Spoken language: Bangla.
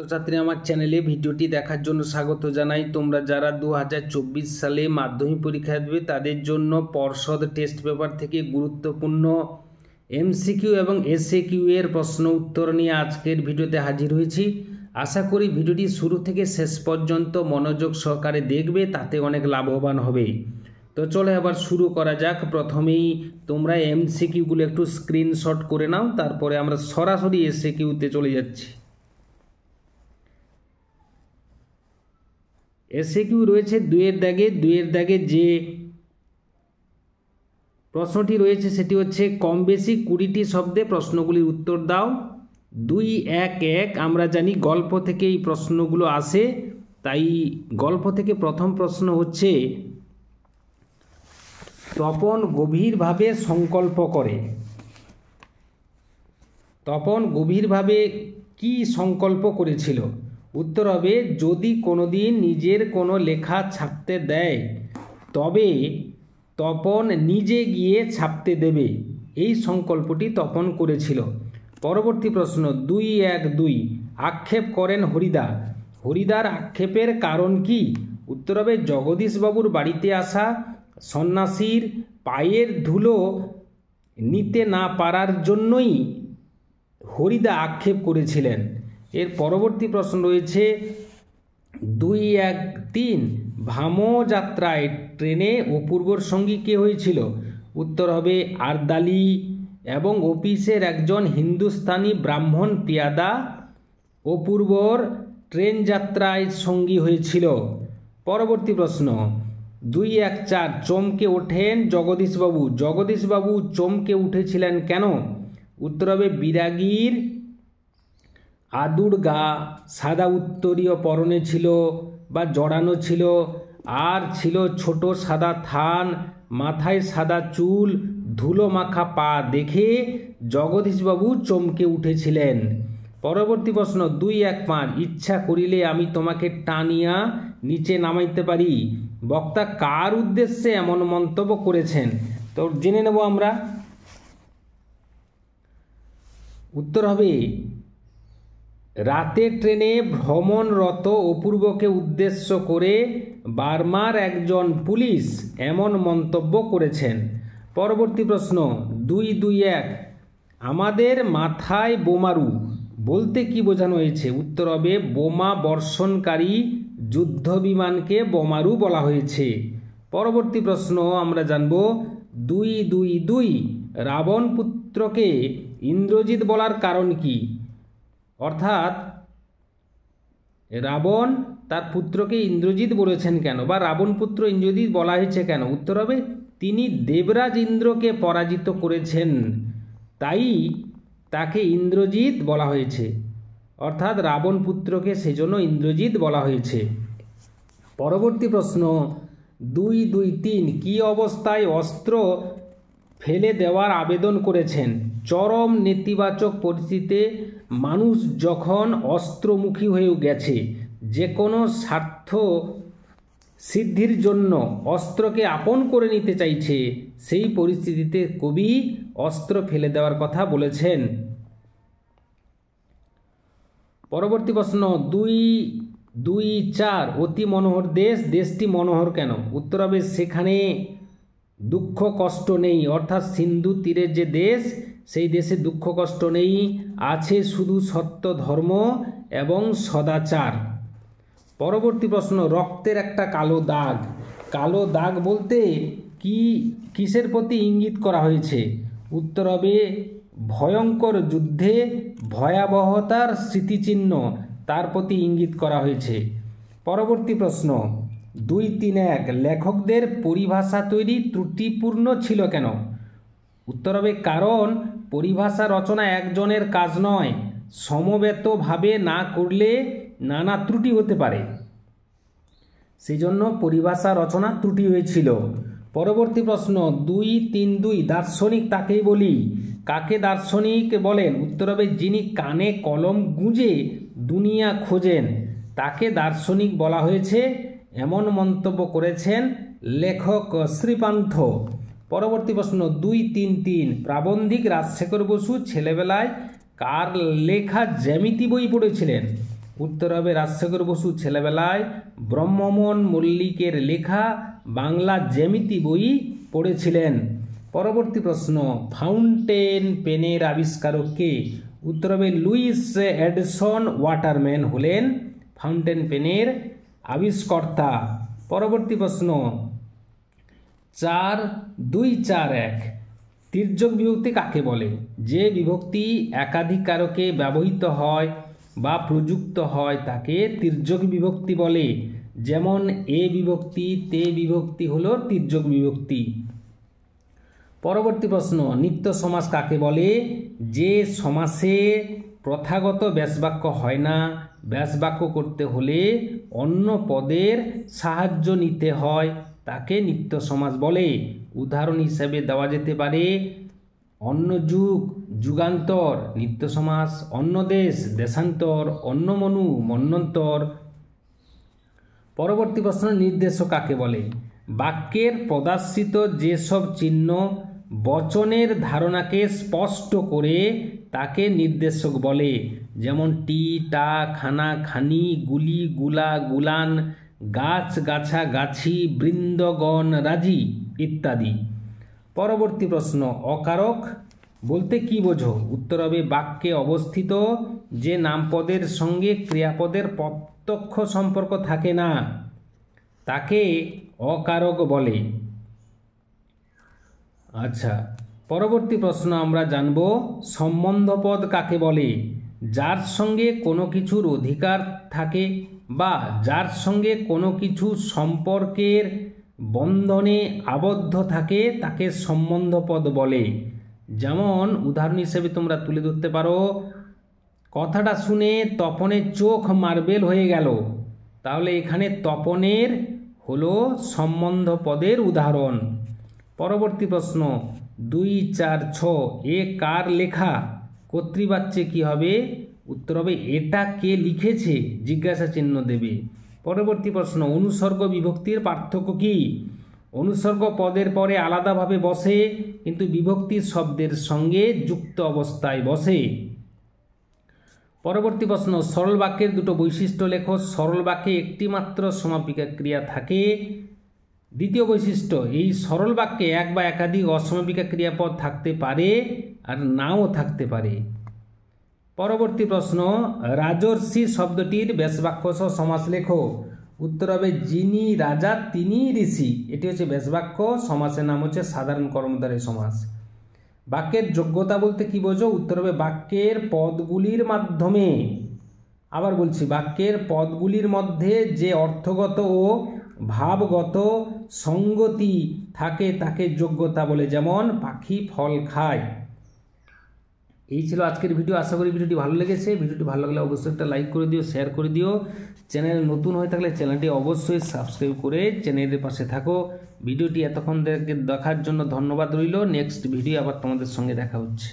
ছাত্রছাত্রী আমার চ্যানেলে ভিডিওটি দেখার জন্য স্বাগত জানাই। তোমরা যারা 2024 সালে মাধ্যমিক পরীক্ষা দেবে তাদের জন্য পর্ষদ টেস্ট পেপার থেকে গুরুত্বপূর্ণ এমসিকিউ এবং এসএকিউ এর প্রশ্ন উত্তর নিয়ে আজকের ভিডিওতে হাজির হয়েছি। আশা করি ভিডিওটি শুরু থেকে শেষ পর্যন্ত মনোযোগ সহকারে দেখবে, তাতে অনেক লাভবান হবে। তো চলো এবার শুরু করা যাক। প্রথমেই তোমরা এমসিকিউগুলো একটু স্ক্রিনশট করে নাও, তারপরে আমরা সরাসরি এসএকিউতে চলে যাচ্ছি। এসএকিউ রয়েছে দুইয়ের দাগে যে প্রশ্নটি রয়েছে সেটি হচ্ছে কম বেশি 20টি শব্দে প্রশ্নগুলির উত্তর দাও। 2-1-1 আমরা জানি গল্প থেকে এই প্রশ্নগুলো আসে, তাই গল্প থেকে প্রথম প্রশ্ন হচ্ছে তপন গভীরভাবে সংকল্প করে। তপন গভীরভাবে কি সংকল্প করেছিল? উত্তর হবে যদি কোনোদিন নিজের কোনো লেখা ছাপতে দেয় তবে তপন নিজে গিয়ে ছাপতে দেবে, এই সংকল্পটি তপন করেছিল। পরবর্তী প্রশ্ন 2-1-2 আক্ষেপ করেন হরিদা। হরিদার আক্ষেপের কারণ কি? উত্তর হবে জগদীশবাবুর বাড়িতে আসা সন্ন্যাসীর পায়ের ধুলো নিতে না পারার জন্যই হরিদা আক্ষেপ করেছিলেন। এর পরবর্তী প্রশ্ন রয়েছে 2-1-3 ভামো যাত্রায় ট্রেনে অপূর্বর সঙ্গী কে হয়েছিল? উত্তর হবে আরদালি এবং অফিসের একজন হিন্দুস্তানি ব্রাহ্মণ পেয়াদা অপূর্বর ট্রেন যাত্রায় সঙ্গী হয়েছিল। পরবর্তী প্রশ্ন 2-1-4 চমকে ওঠেন জগদীশবাবু। জগদীশবাবু চমকে উঠেছিলেন কেন? উত্তর হবে বিরাগীর আদুর গা সাদা উত্তরীয় পরনে ছিল বা জড়ানো ছিল, আর ছিল ছোট সাদা থান, মাথায় সাদা চুল, ধুলো মাখা পা দেখে জগদীশবাবু চমকে উঠেছিলেন। পরবর্তী প্রশ্ন 2-1-5 ইচ্ছা করিলে আমি তোমাকে টানিয়া নিচে নামাইতে পারি। বক্তা কার উদ্দেশ্যে এমন মন্তব্য করেছেন? তো জেনে নেব আমরা। উত্তর হবে রাতে ট্রেনে ভ্রমণরত অপূর্বকে উদ্দেশ্য করে বার্মার একজন পুলিশ এমন মন্তব্য করেছেন। পরবর্তী প্রশ্ন 2-2-1 আমাদের মাথায় বোমারু বলতে কি বোঝানো হয়েছে? উত্তর হবে বোমা বর্ষণকারী যুদ্ধ বিমানকে বোমারু বলা হয়েছে। পরবর্তী প্রশ্ন আমরা জানব 2-2-2 রাবণ পুত্রকে ইন্দ্রজিৎ বলার কারণ কি? অর্থাৎ রাবণ তার পুত্রকে ইন্দ্রজিৎ বলেছেন কেন, বা রাবণ পুত্র ইন্দ্রজিৎ বলা হয়েছে কেন? উত্তর হবে তিনি দেবরাজ ইন্দ্রকে পরাজিত করেছেন, তাই তাকে ইন্দ্রজিৎ বলা হয়েছে। অর্থাৎ রাবণ পুত্রকে সেজন্য ইন্দ্রজিৎ বলা হয়েছে। পরবর্তী প্রশ্ন 2-2-3 কি অবস্থায় অস্ত্র ফেলে দেওয়ার আবেদন করেছেন? চরম নেতিবাচক পরিস্থিতিতে মানুষ যখন অস্ত্রমুখী হয়ে গেছে, যে কোনো স্বার্থ সিদ্ধির জন্য অস্ত্রকে আপন করে নিতে চাইছে, সেই পরিস্থিতিতে কবি অস্ত্র ফেলে দেওয়ার কথা বলেছেন। পরবর্তী প্রশ্ন 2-2-4 অতি মনোহর দেশ, দেশটি মনোহর কেন? উত্তর হবে সেখানে দুঃখ কষ্ট নেই, অর্থাৎ সিন্ধু তীরের যে দেশ সেই দেশে দুঃখ কষ্ট নেই, আছে শুধু সত্য ধর্ম এবং সদাচার। পরবর্তী প্রশ্ন রক্তের একটা কালো দাগ। কালো দাগ বলতে কিসের প্রতি ইঙ্গিত করা হয়েছে? উত্তর হবে ভয়ঙ্কর যুদ্ধে ভয়াবহতার স্মৃতিচিহ্ন, তার প্রতি ইঙ্গিত করা হয়েছে। পরবর্তী প্রশ্ন 2-3-1 লেখকদের পরিভাষা তৈরি ত্রুটিপূর্ণ ছিল কেন? উত্তর হবে কারণ পরিভাষা রচনা একজনের কাজ নয়, সমবেতভাবে না করলে নানা ত্রুটি হতে পারে, সেই জন্য পরিভাষা রচনা ত্রুটি হয়েছিল। পরবর্তী প্রশ্ন 2-3-2 দার্শনিক তাকেই বলি। কাকে দার্শনিক বলেন? উত্তর হবে যিনি কানে কলম গুঁজে দুনিয়া খোঁজেন, তাকে দার্শনিক বলা হয়েছে, এমন মন্তব্য করেছেন লেখক শ্রীপান্থ। পরবর্তী প্রশ্ন 2-3-3 প্রাবন্ধিক রাজশেখর বসু ছেলেবেলায় কার লেখা জ্যামিতি বই পড়েছিলেন? উত্তর হবে রাজশেখর বসু ছেলেবেলায় ব্রহ্মমোহন মল্লিকের লেখা বাংলা জ্যামিতি বই পড়েছিলেন। পরবর্তী প্রশ্ন, ফাউন্টেন পেনের আবিষ্কারক কে? উত্তর হবে লুইস এডিসন ওয়াটারম্যান হলেন ফাউন্টেন পেনের আবিষ্কর্তা। পরবর্তী প্রশ্ন 4-2-4-1 তির্যক বিভক্তি কাকে বলে? যে বিভক্তি একাধিক কারকে ব্যবহৃত হয় বা প্রযুক্ত হয় তাকে তির্যক বিভক্তি বলে। যেমন এ বিভক্তি, তে বিভক্তি হলো তির্যক বিভক্তি। পরবর্তী প্রশ্ন, নিত্য সমাস কাকে বলে? যে সমাসে প্রথাগত ব্যাসবাক্য হয় না, ব্যাসবাক্য করতে হলে অন্য পদের সাহায্য নিতে হয়, তাকে নিত্য সমাস বলে। উদাহরণ হিসেবে দেওয়া যেতে পারে অন্য যুগ, যুগান্তর নিত্য সমাস, অন্য দেশ, দেশান্তর, অন্য মনু, মন্বন্তর। পরবর্তী প্রশ্ন, নির্দেশক কাকে বলে? বাক্যের প্রদর্শিত যেসব চিহ্ন বচনের ধারণাকে স্পষ্ট করে তাকে নির্দেশক বলে। যেমন টি, টা, খানা, খানি, গুলি, গুলা, গুলান, গাছ, গাছা, গাছি, বৃন্দগণ, রাজি ইত্যাদি। পরবর্তী প্রশ্ন, অকারক বলতে কি বোঝো? উত্তর হবে বাক্যে অবস্থিত যে নামপদের সঙ্গে ক্রিয়াপদের প্রত্যক্ষ সম্পর্ক থাকে না তাকে অকারক বলে। আচ্ছা, পরবর্তী প্রশ্ন আমরা জানব সম্বন্ধপদ কাকে বলে? যার সঙ্গে কোনো কিছুর অধিকার থাকে বা যার সঙ্গে কোনো কিছু সম্পর্কের বন্ধনে আবদ্ধ থাকে তাকে সম্বন্ধপদ বলে। যেমন উদাহরণ হিসেবে তোমরা তুলে ধরতে পারো, কথাটা শুনে তপনের চোখ মার্বেল হয়ে গেল। তাহলে এখানে তপনের হলো সম্বন্ধপদের উদাহরণ। পরবর্তী প্রশ্ন 2-4-6 এ কার লেখা? কর্তৃবাচ্যে কি হবে? উত্তর হবে এটা কে লিখেছে, জিজ্ঞাসা চিহ্ন দেবে। পরবর্তী প্রশ্ন, অনুসর্গ বিভক্তির পার্থক্য কি? অনুসর্গ পদের পরে আলাদাভাবে বসে কিন্তু বিভক্তি শব্দের সঙ্গে যুক্ত অবস্থায় বসে। পরবর্তী প্রশ্ন, সরল বাক্যের দুটো বৈশিষ্ট্য লেখো। সরল বাক্যে একটি মাত্র সমাপিকা ক্রিয়া থাকে। দ্বিতীয় বৈশিষ্ট্য, এই সরল বাক্যে এক বা একাধিক অসমাপিকা ক্রিয়াপদ থাকতে পারে আর নাও থাকতে পারে। পরবর্তী প্রশ্ন, রাজর্ষি শব্দটির ব্যাসবাক্য সহ সমাস লেখো। উত্তর হবে যিনি রাজা তিনি ঋষি। এটি হচ্ছে ব্যাসবাক্য, সমাসের নাম হচ্ছে সাধারণ কর্মধারী সমাস। বাক্যের যোগ্যতা বলতে কি বোঝো? উত্তর হবে বাক্যের পদগুলির মাধ্যমে, আবার বলছি, বাক্যের পদগুলির মধ্যে যে অর্থগত ও ভাবগত সঙ্গতি থাকে তাকে যোগ্যতা বলে। যেমন পাখি ফল খায়। এই ছিল আজকের ভিডিও। আশা করি ভিডিওটি ভালো লেগেছে। ভিডিওটি ভালো লাগলে অবশ্যই একটা লাইক করে দিও, শেয়ার করে দিও। চ্যানেল নতুন হয়ে থাকলে চ্যানেলটি অবশ্যই সাবস্ক্রাইব করে চ্যানেলের পাশে থাকো। ভিডিওটি এতক্ষণ দেখার জন্য ধন্যবাদ রইল। নেক্সট ভিডিও আবার তোমাদের সঙ্গে দেখা হচ্ছে।